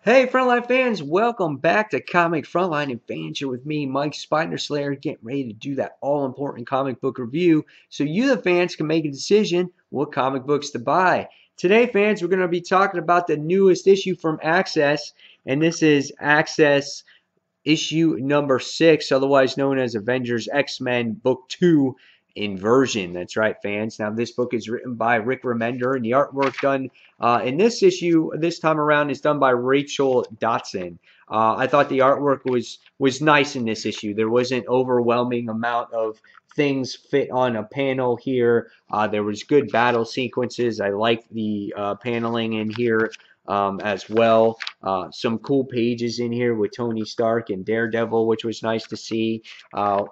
Hey, Frontline fans, welcome back to Comic Frontline Adventure with me, Mike Spider-Slayer, getting ready to do that all-important comic book review so you, the fans, can make a decision what comic books to buy. Today, fans, we're going to be talking about the newest issue from Access, and this is Access issue number 6, otherwise known as Avengers X-Men Book 2 Inversion. That's right, fans. Now, this book is written by Rick Remender, and the artwork done in this issue this time around is done by Rachel Dotson. I thought the artwork was nice in this issue. There wasn't overwhelming amount of things fit on a panel here. There was good battle sequences. I liked the paneling in here as well. Some cool pages in here with Tony Stark and Daredevil, which was nice to see.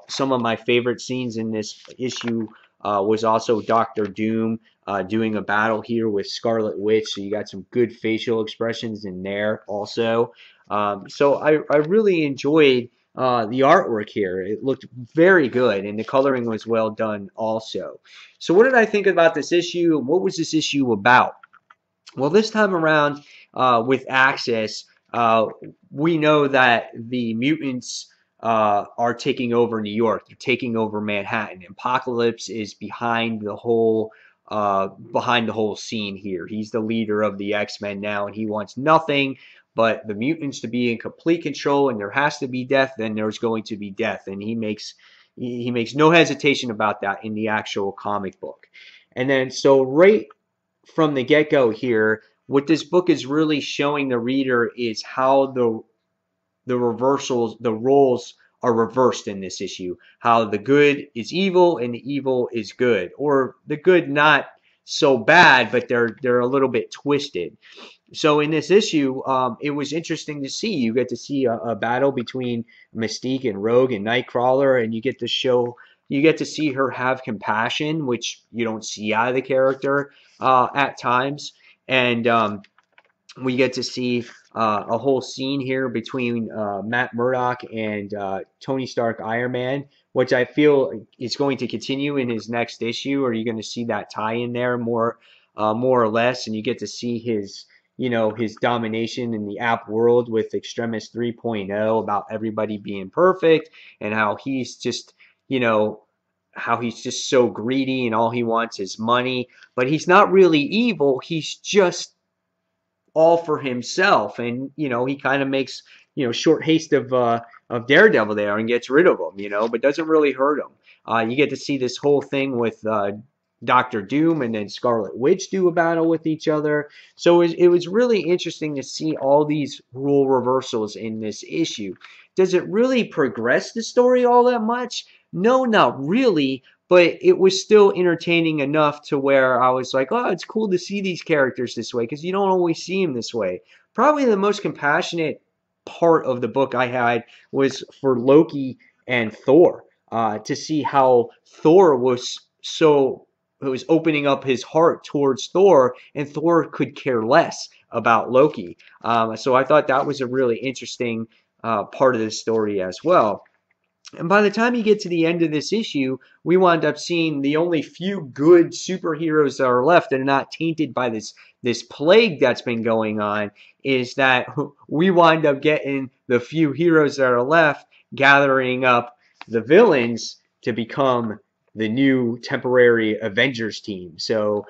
Some of my favorite scenes in this issue was also Doctor Doom doing a battle here with Scarlet Witch, so you got some good facial expressions in there also. So I really enjoyed the artwork here. It looked very good, and the coloring was well done also. So what did I think about this issue? What was this issue about? Well, this time around with Access, we know that the mutants are taking over New York. They're taking over Manhattan. Apocalypse is behind the whole scene here. He's the leader of the X-Men now, and he wants nothing but the mutants to be in complete control. And there has to be death. Then there's going to be death, and he makes no hesitation about that in the actual comic book. And then so right from the get-go here, what this book is really showing the reader is how the roles are reversed in this issue. How the good is evil and the evil is good, or the good not so bad, but they're a little bit twisted. So in this issue, it was interesting to see. You get to see a battle between Mystique and Rogue and Nightcrawler, and you get to see her have compassion, which you don't see out of the character at times. And we get to see a whole scene here between Matt Murdock and Tony Stark Iron Man, which I feel is going to continue in his next issue. Or you're going to see that tie in there more or less, and you get to see his his domination in the app world with Extremis 3.0 about everybody being perfect, and how he's just so greedy and all he wants is money. But he's not really evil. He's just all for himself, and he kind of makes short haste of Daredevil there and gets rid of him, but doesn't really hurt him. You get to see this whole thing with Doctor Doom and then Scarlet Witch do a battle with each other. So it was really interesting to see all these role reversals in this issue. Does it really progress the story all that much? No, not really, but it was still entertaining enough to where I was like, oh, it's cool to see these characters this way, because you don't always see them this way. Probably the most compassionate part of the book I had was for Loki and Thor, to see how Thor was opening up his heart towards Thor, and Thor could care less about Loki. So I thought that was a really interesting part of this story as well. And by the time you get to the end of this issue, we wind up seeing the only few good superheroes that are left that are not tainted by this plague that's been going on, is that we wind up getting the few heroes that are left gathering up the villains to become the new temporary Avengers team. So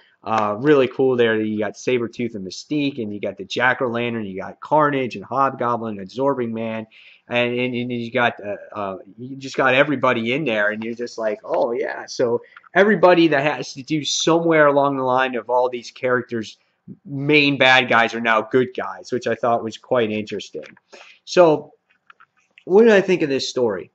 really cool there. You got Sabretooth and Mystique, and you got the Jack-O-Lantern, you got Carnage and Hobgoblin, Absorbing Man, and you just got everybody in there, and you're just like, oh yeah. So everybody that has to do somewhere along the line of all these characters, main bad guys are now good guys, which I thought was quite interesting. So what did I think of this story?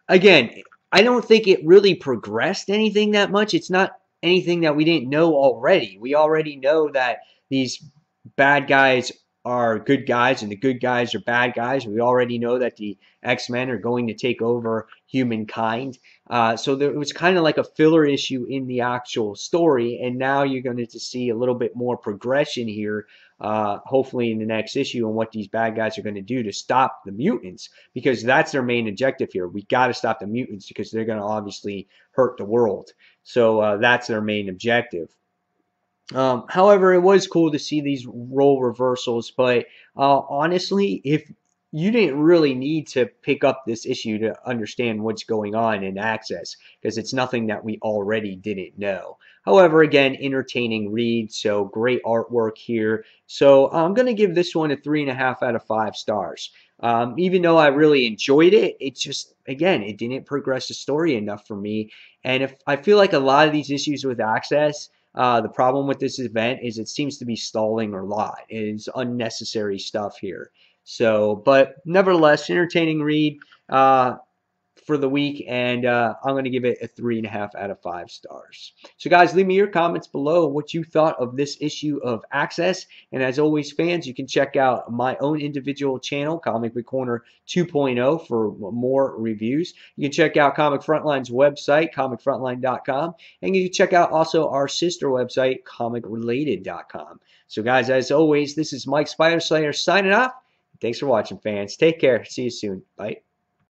Again, I don't think it really progressed anything that much. It's not anything that we didn't know already. We already know that these bad guys are good guys and the good guys are bad guys. We already know that the X-Men are going to take over humankind. So it was kind of like a filler issue in the actual story, and now you're going to see a little bit more progression here, hopefully in the next issue, on what these bad guys are going to do to stop the mutants, because that's their main objective here. We got to stop the mutants because they're going to obviously hurt the world. So that's their main objective. However, it was cool to see these role reversals, but honestly, if you didn't really need to pick up this issue to understand what's going on in Access, because it's nothing that we already didn't know. However, again, entertaining read, so great artwork here. So I'm going to give this one a 3.5 out of 5 stars. Even though I really enjoyed it, it just, again, it didn't progress the story enough for me. And if I feel like a lot of these issues with Access, the problem with this event is it seems to be stalling a lot. It is unnecessary stuff here. So, but nevertheless, entertaining read for the week, and I'm going to give it a 3.5 out of 5 stars. So, guys, leave me your comments below what you thought of this issue of Access. And as always, fans, you can check out my own individual channel, Comic Book Corner 2.0, for more reviews. You can check out Comic Frontline's website, comicfrontline.com, and you can check out also our sister website, comicrelated.com. So, guys, as always, this is Mike Spider Slayer signing off. Thanks for watching, fans. Take care. See you soon. Bye.